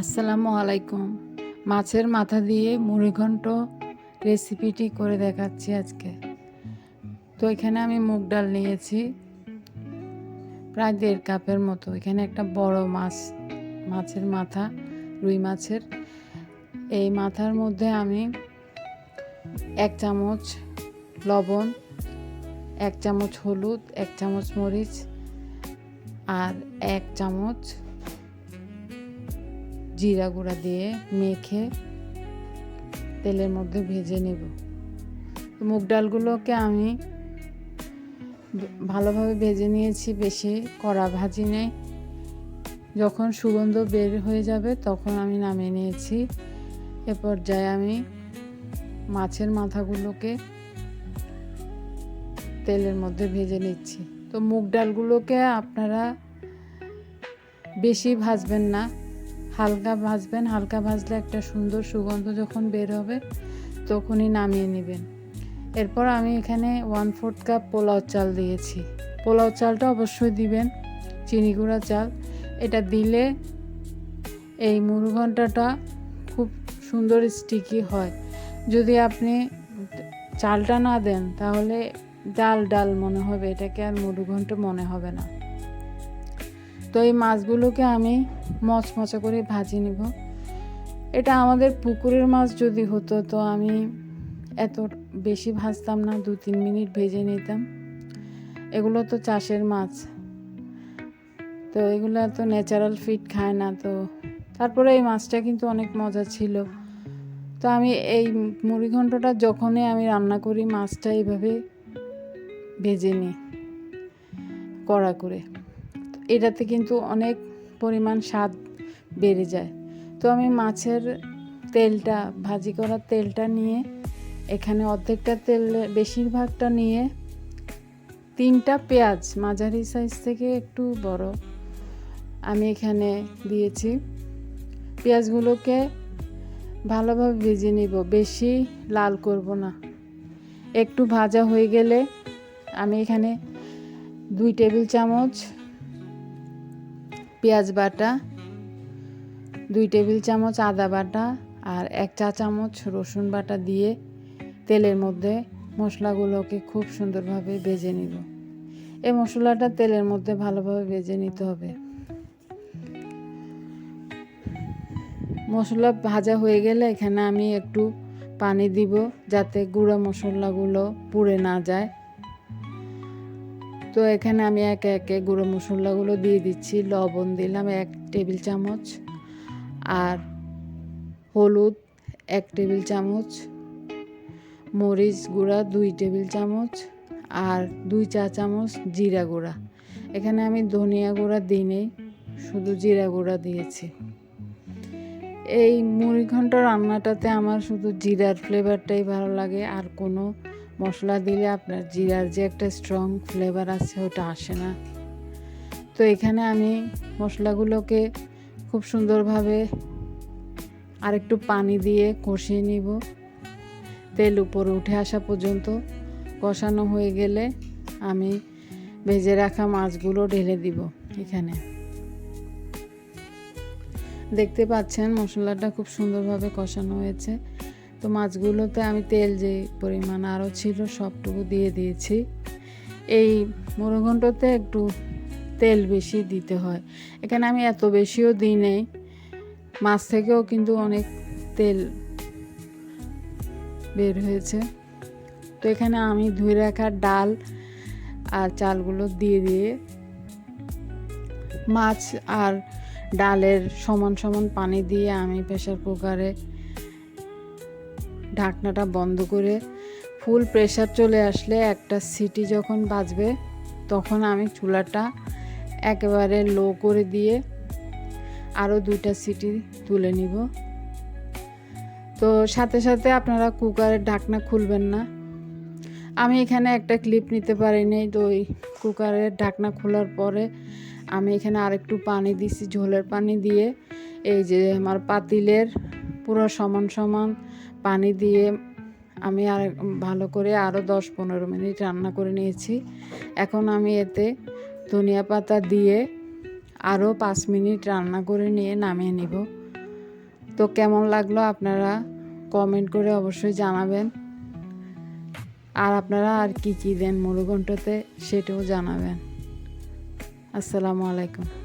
আসসালামু আলাইকুম। মাছের মাথা দিয়ে মুড়িঘণ্ট রেসিপিটি করে দেখাচ্ছি আজকে। তো এখানে আমি মুগ ডাল নিয়েছি প্রায় 1.5 কাপের মতো। এখানে একটা বড় মাছের মাথা, রুই মাছের। এই মাথার মধ্যে আমি 1 চামচ লবণ, 1 চামচ হলুদ, 1 চামচ মরিচ আর 1 চামচ জিরা গুঁড়া দিয়ে মেখে তেলের মধ্যে ভেজে নেব। মুগ ডালগুলোকে আমি ভালোভাবে ভেজে নিয়েছি, বেশি কড়া ভাজি নেই। যখন সুগন্ধ বের হয়ে যাবে তখন আমি নামিয়ে নিয়েছি। এ পর্যায়ে আমি মাছের মাথাগুলোকে তেলের মধ্যে ভেজে নিচ্ছি। তো মুগ ডালগুলোকে আপনারা বেশি ভাজবেন না, হালকা ভাজবেন। হালকা ভাজলে একটা সুন্দর সুগন্ধ যখন বের হবে তখনই নামিয়ে নেবেন। এরপর আমি এখানে 1/4 কাপ পোলাও চাল দিয়েছি। পোলাও চালটা অবশ্যই দিবেন, চিনি গুঁড়া চাল। এটা দিলে এই মুড়িঘণ্টটা খুব সুন্দর স্টিকি হয়। যদি আপনি চালটা না দেন তাহলে ডাল ডাল মনে হবে, এটাকে আর মুড়িঘণ্ট মনে হবে না। তো এই মাছগুলোকে আমি মচমচা করে ভাজি নিব। এটা আমাদের পুকুরের মাছ যদি হতো তো আমি এত বেশি ভাজতাম না, 2-3 মিনিট ভেজে নিতাম। এগুলো তো চাষের মাছ, তো এগুলো তো ন্যাচারাল ফিড খায় না। তো তারপরে এই মাছটা কিন্তু অনেক মজা ছিল। তো আমি এই মুড়িঘণ্টটা যখনই আমি রান্না করি মাছটা এইভাবে ভেজে নিই কড়া করে। এটাতে কিন্তু অনেক পরিমাণ স্বাদ বেড়ে যায়। তো আমি মাছের তেলটা, ভাজি করার তেলটা নিয়ে এখানে অর্ধেকটা তেল, বেশিরভাগটা নিয়ে 3টা পেঁয়াজ মাঝারি সাইজ থেকে একটু বড় আমি এখানে দিয়েছি। পেঁয়াজগুলোকে ভালোভাবে ভেজে নিব, বেশি লাল করব না। একটু ভাজা হয়ে গেলে আমি এখানে 2 টেবিল চামচ পেঁয়াজ বাটা, 2 টেবিল চামচ আদা বাটা আর 1 চা চামচ রসুন বাটা দিয়ে তেলের মধ্যে মশলাগুলোকে খুব সুন্দরভাবে ভেজে নিব। এই মশলাটা তেলের মধ্যে ভালোভাবে ভেজে নিতে হবে। মশলা ভাজা হয়ে গেলে এখানে আমি একটু পানি দিব যাতে গুঁড়া মশলাগুলো পুড়ে না যায়। তো এখানে আমি একে একে গুঁড়ো মশলাগুলো দিয়ে দিচ্ছি। লবণ দিলাম 1 টেবিল চামচ আর হলুদ 1 টেবিল চামচ, মরিচ গুঁড়া 2 টেবিল চামচ আর 2 চা চামচ জিরা গুঁড়া। এখানে আমি ধনিয়া গুঁড়া দিইনি, শুধু জিরা গুঁড়া দিয়েছি। এই মুড়িঘণ্ট রান্নাটাতে আমার শুধু জিরার ফ্লেভারটাই ভালো লাগে, আর কোনো মশলা দিলে আপনার জিরার যে একটা স্ট্রং ফ্লেভার আছে ওটা আসে না। তো এখানে আমি মশলাগুলোকে খুব সুন্দরভাবে আরেকটু পানি দিয়ে কষিয়ে নিব। তেল উপরে উঠে আসা পর্যন্ত কষানো হয়ে গেলে আমি ভেজে রাখা মাছগুলো ঢেলে দিব। এখানে দেখতে পাচ্ছেন মশলাটা খুব সুন্দরভাবে কষানো হয়েছে। তো মাছগুলোতে আমি তেল যে পরিমাণ আরও ছিল সবটুকু দিয়ে দিয়েছি। এই মুড়িঘণ্টতে একটু তেল বেশি দিতে হয়। এখানে আমি এত বেশিও দিই নেই, মাছ থেকেও কিন্তু অনেক তেল বের হয়েছে। তো এখানে আমি ধুয়ে রাখা ডাল আর চালগুলো দিয়ে মাছ আর ডালের সমান সমান পানি দিয়ে আমি প্রেসার কুকারে ঢাকনাটা বন্ধ করে ফুল প্রেসার চলে আসলে একটা সিটি যখন বাজবে তখন আমি চুলাটা একেবারে লো করে দিয়ে আরও 2টা সিটি তুলে নিব। তো সাথে সাথে আপনারা কুকারের ঢাকনা খুলবেন না। আমি এখানে একটা ক্লিপ নিতে পারিনি। তো ওই কুকারের ঢাকনা খোলার পরে আমি এখানে আরেকটু পানি দিছি, ঝোলের পানি দিয়ে এই যে আমার পাতিলের পুরো সমান সমান পানি দিয়ে আমি আর ভালো করে আরও 10-15 মিনিট রান্না করে নিয়েছি। এখন আমি এতে ধনিয়া পাতা দিয়ে আরও 5 মিনিট রান্না করে নিয়ে নামিয়ে নিব। তো কেমন লাগলো আপনারা কমেন্ট করে অবশ্যই জানাবেন। আর আপনারা আর কি কি দেন মুরুঘণ্টতে সেটাও জানাবেন। আসসালামু আলাইকুম।